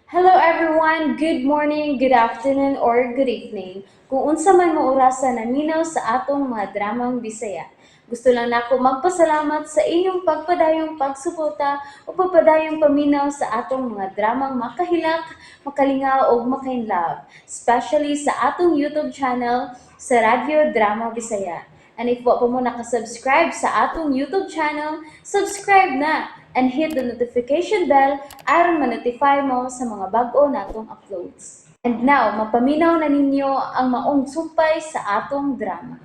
Hello everyone, good morning, good afternoon, or good evening. Kung unsa man mo orasan naminaw sa atong mga dramang Bisaya. Gusto lang nako magpasalamat sa inyong pagpadayong pagsuporta o pagpadayong paminaw sa atong mga dramang makahilak, makalingaw o makainlove, especially sa atong YouTube channel sa Radyo Drama Bisaya. And if wa pa mo nakasubscribe sa atong YouTube channel, subscribe na and hit the notification bell aron ma-notify mo sa mga bag-o natong uploads. And now, mapaminaw na ninyo ang maong sumpay sa atong drama.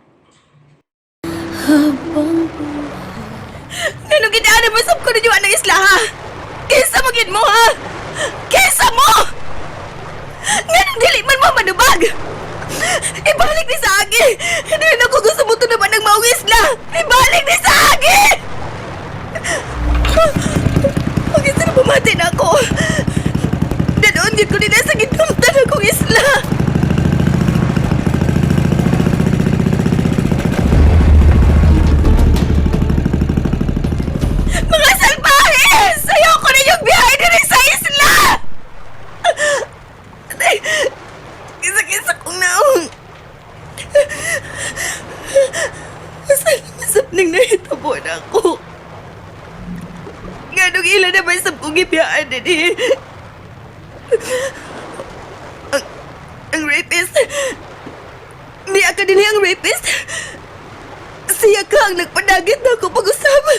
Ganun gidaan mo sab ko ninyo ang isla ha? Kaysa magin mo ha? Kaysa mo! Ganun dili man mo manubag! Ibalik ni sa agi! Hindi na ko gusto mo ito naman ng maong isla! Ibalik ni sa agi! Pag-isa na bumati na ako! Danoon din ko nila sa ginamtan akong isla! Mga salbahes! Ayoko na yung biyahe nila sa isla! Kisa-kisa kong naong. Masap nang nahitabo na ako. Nga nung ilan naman sa kong ibiyaan din eh. Ang rapist. Niya ka din ang rapist. Siya ka ang nagpanagit na ako pag-usama.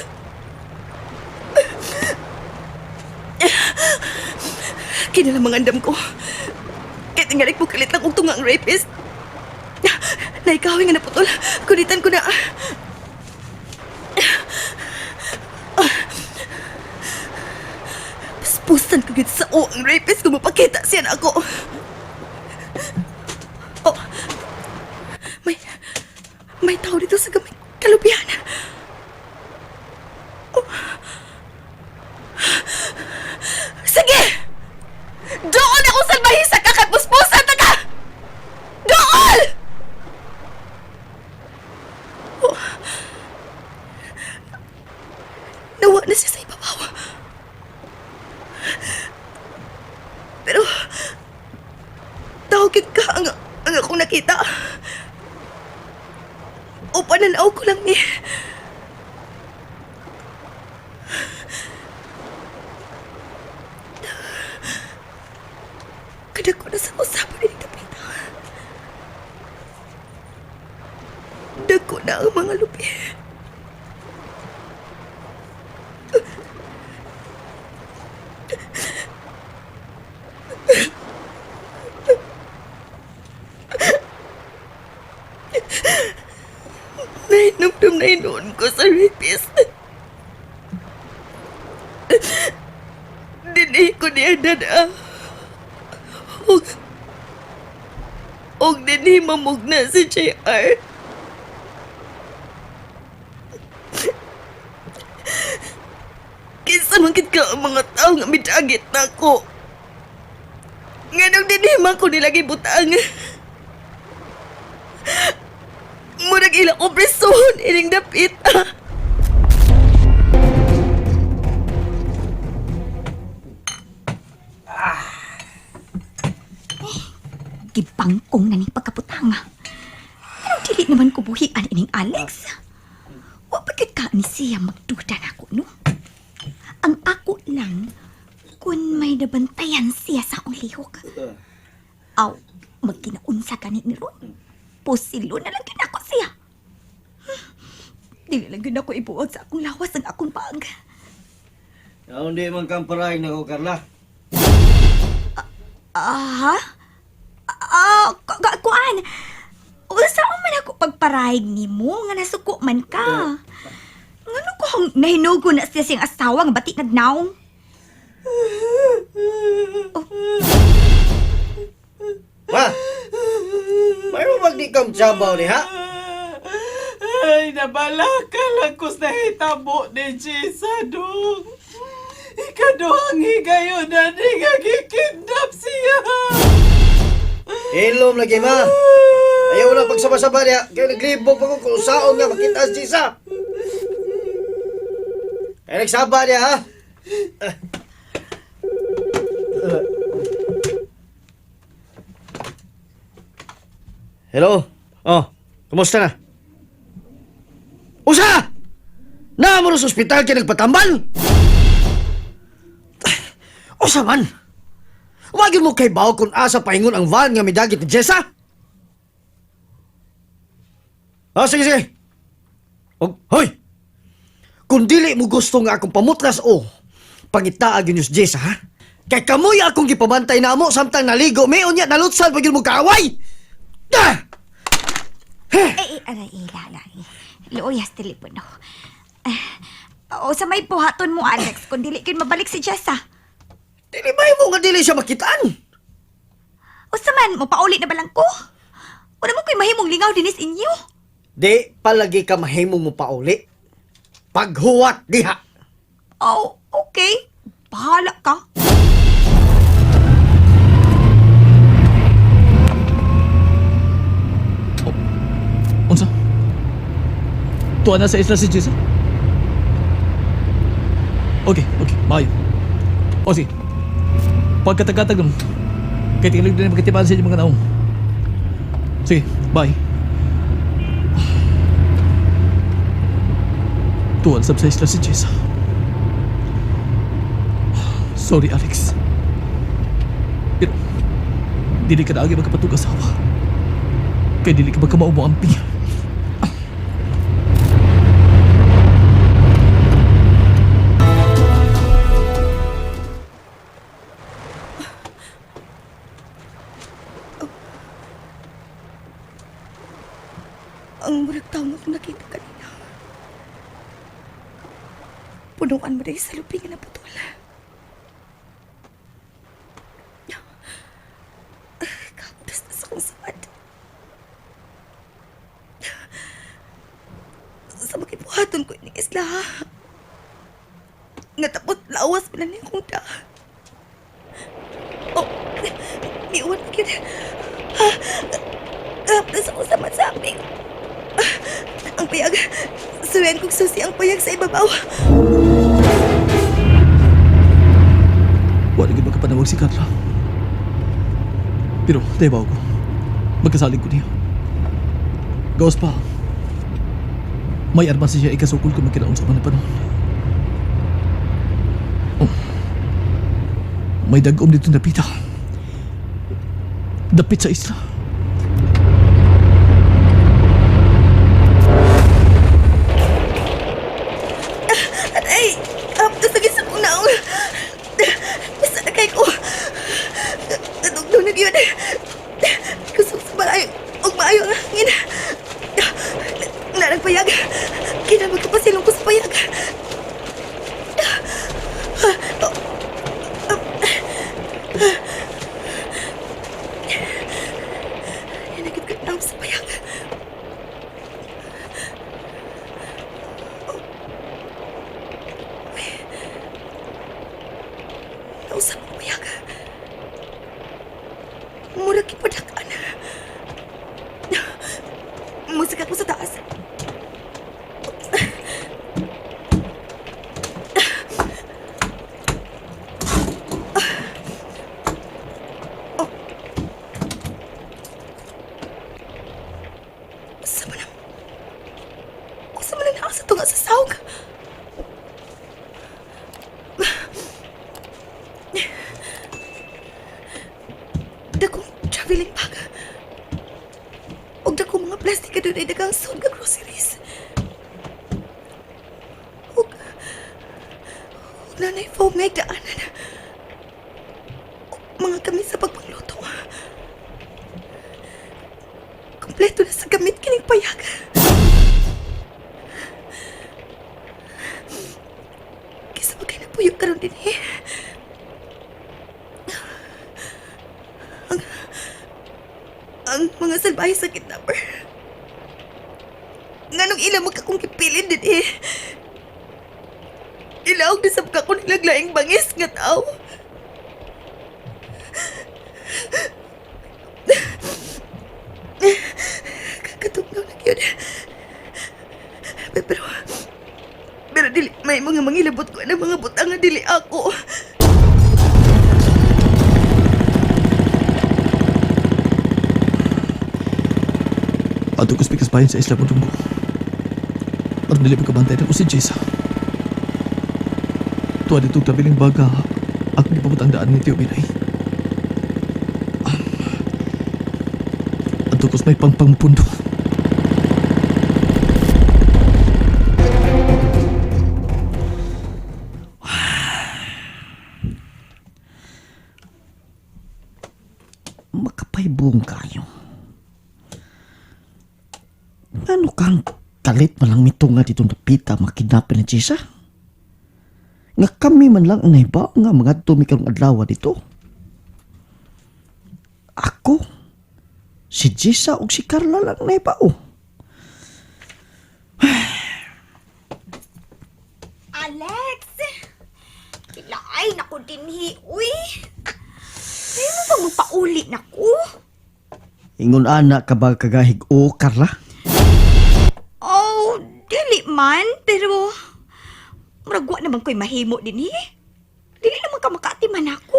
Kinalamang andam ko. Kahit ingalik mo kalit lang kung tunga ang rapist. Naikawin nga naputol. Kulitan ko na. Paspusan ko gid sa ang rapist kung mapakita siya na ako. Oh, may tao dito sa gamay kalubihan. Oh. Sige! Doon ako salbahisa ka kay puspusan ta ka! Doon! Oh. Nawa na siya sa ibabaw. Pero tawagin ka ang akong nakita. O pananaw ko lang ni. Kada ko na sa usapan ni Kapita. Dako na ang mga lupi. Nainumdum na inoon ko sa rapist. Dini ko niya dada. Og dini mamugna si JR. Kinsa man gid ka ang mga tao nga midagit nako. Nganong dinima ko nilagi butang. Murag ila ko presohon ining dapit. Gibangkong na ning pagkaputanga. Pero dili naman ko buhian ining Alex. Wa pa gid ka ni siya magduda na ako, no? Ang ako lang, kung may nabantayan siya sa akong lihok. Aw, magkinaunsa ka ni Ron. Pusilo na lang ako siya. Dili lang gid ako ibuot sa akong lawas ang akong pag. Yaon di man kang parahin na ko, Carla. Ha? Kuan. Usa man ako pagparayag nimo nga nasuko man ka. Ngano ko hang nahinugo na siya siyang asawa nga bati nagnaong? Ma! May mo di kam sabaw ni ha? Ay, nabalaka lang ko sa hitabo ni Jisa, dong. Ikaduhang higayon na di nga kikidnap siya. Hilom lagi, ma. Ayaw na pagsaba-saba niya. Kaya naglibog pa ko kung saon nga makita si Jisa. Kaya nagsaba niya, ha? Hello? Oh, kumusta na? Usa! Na mo sa ospital kaya nagpatambal? Usa man? Wagin mo kay Bao kung asa paingon ang van nga midagit ni Jessa? Oh, sige, sige. Hoy! Kung dili mo gusto nga akong pamutlas pangitaag yun yung Jessa, ha? Kay kamoy akong gipabantay na mo samtang naligo, may unya nalutsan pag yun mo kaaway! Ah! Aray, Luyas telepono. O sa may buhaton mo, Alex, kung dili kin mabalik si Jessa. Dili ba mo nga dili siya makitaan? O sa man, mo pauli na balang ko? O naman ko'y mahimong lingaw dinis inyo? Di palagi ka mahimong mo pauli. Paghuwat diha. Oh, okay. Bahala ka. Unsa? Tuwa na sa isla si Jessa? Okay, maayo. O sige, pagkatag-katag naman, kaya tingin din magkatipan sa inyo mga naong. Sige, bye. Tuwa na sa isla si Jessa. Sorry, Alex. Pero, dili ka na agi magkapatug-asawa. Kaya dili ka magkamaumo-amping. Ang murag taong akong nakita kanina. Punuan mo dahil sa lupingan na putol. Kaputas na sa kong samad. Sa makibuhaton ko ining isla. Natapot lawas pala niya kong da. Oh, niuwan mo yun. Kaputas ako samad sa aming. Ang payag. Suyan kong susi ang payag sa ibabaw. Wala naging magkapanawag si Carla. Pero, tayo ko. Magkasaling ko niya. Gawas pa. May armas siya ikasukol kung magkinaon sa mga panahon. Oh. May dagom dito na pita. Dapit sa isla. Aray! Nasagin sa kong naong. Basta na kayo ko. Natugnaw na yun. Gusto sa malayo. Huwag maayo ang hangin. Narang payag. Kinamag ka pa silong ko sa payag. Nagit ka na sa payag. Nausap mo payag. Murag ipadakan. Musika ko sa taas. Usa man na sa tunga sa sawg. Dakong traveling bag. Og dakong mga plastic ka doon ay dagang sod ka groceries. Og nanay foam nga igdaanan. Og mga gamit sa pagpangluto. Kompleto na sa gamit kining payag. Kisa bagay nagpuyo karon din eh. Ang mga salbahe sa kidnapper. Nganong ilang magkakong kipilin din eh. Ilaog na sabka ko nilaglaing bangis nga tao. Kakatugnaw na yun. Pero dili, may mga mangilabot ko na mga butang nga dili ako. Ato ko speakers bayan sa isla Mundumbo. At dili magkabantay na ko si Jessa. Tuwa dito kabiling baga, ako gipamot ang daan ni Tio Binay. Ato ko may pangpangpundo. Makapaybong kayo. Ano kang kalit man lang mitong nga dito napita makidnapin ni Jessa? Nga kami man lang ang nahibaw nga mga tumi karong adlaw dito. Ako, si Jessa ug si Carla lang nahibaw. Alex! Pilay na ko dinhi, uy! Ayaw mo bang magpauli na ko? Ingon ana ka ba kagahig o Carla? Oh, dili man, pero... Maragwa naman ko'y mahimo din Dili naman ka makaatiman ako.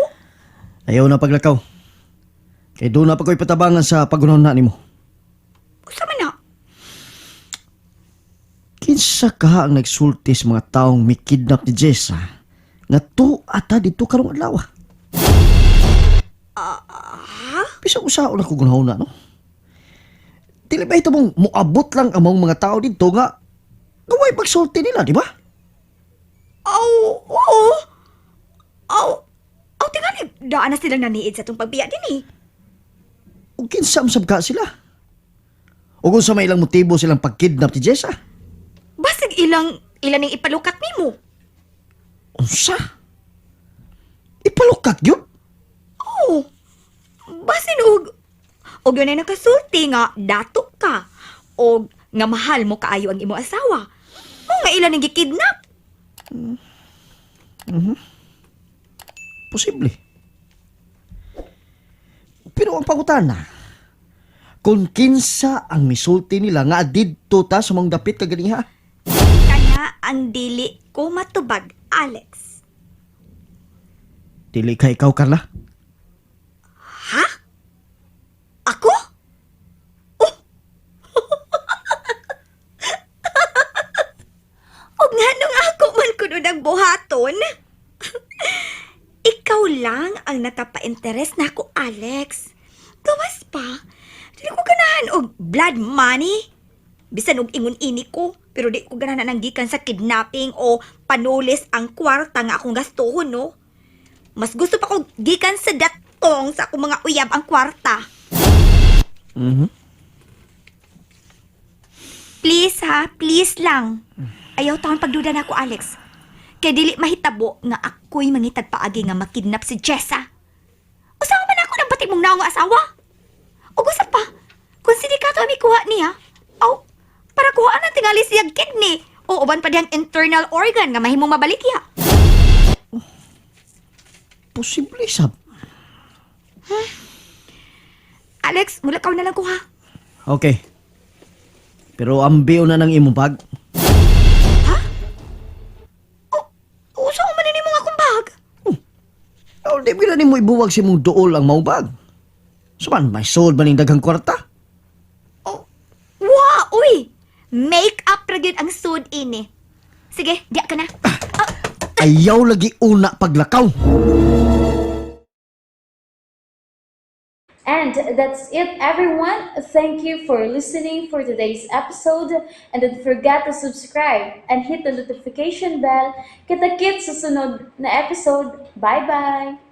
Ayaw na paglakaw. Kay doon na pa ko'y patabangan sa pagunahon na nimo. Gusto man na. Kinsa ka ang nagsulti sa mga taong mikidnap ni Jessa nga to ata dito karong adlaw. Bisag usaon ako gunahon na, no? Dili ba ito mong muabot lang among mga tao dito nga gaway pagsulti nila, di ba? Oo. Tingali, daan na silang naniid sa itong pagbiya din O kinsa-usab ka sila? O kung sa may ilang motibo silang pagkidnap ni Jessa? Basig ilang ning ipalukat nimo. Unsa? Ipalukat yun? Oo. Basin og yun ay nakasulti nga dato ka. O nga mahal mo kaayo ang imo asawa. O nga ilan ning gikidnap. Posible. Pero ang pangutana, kung kinsa ang misulti nila nga didto ta sa mga dapit kaganiha? Kana ang dili ko matubag, Alex. Dili ka ikaw, Carla? Ha? Ako? Oh. Og nga nung ako man kuno nagbuhaton. Ikaw lang ang nakapa-interes na ako, Alex. Gawas pa, dili ko ganahan og blood money. Bisan og ingon ini ko, pero di ko ganahan ang gikan sa kidnapping o panulis ang kwarta nga akong gastuhon, no? Mas gusto pa ko gikan sa datong sa akong mga uyab ang kwarta. Please ha, please lang. Ayaw taon pagduda na ako, Alex. Kay dili mahitabo nga ako'y mangitag paagi nga makidnap si Jessa. Usawa man ako ng batik mong naong asawa. O gusto pa, kung sindikato ang kuha niya, para kuhaan ang tingali siyang kidney o uban pa diyang internal organ nga mahimong mabalikya. Posible, sab. Alex, mulakaw na lang ko ha. Okay. Pero ambiyo na ng imong bag. Usawa man ni mong akong bag. O, di bila ni mo ibuwag si mong dool ang maong bag. Saman, may sold ba ning daghang kwarta? Wow, uy! Make-up ra gyud ang sud ini. Sige, diya ka na. Ayaw lagi una paglakaw. And that's it, everyone. Thank you for listening for today's episode. And don't forget to subscribe and hit the notification bell. Kita-kits sa sunod na episode. Bye-bye!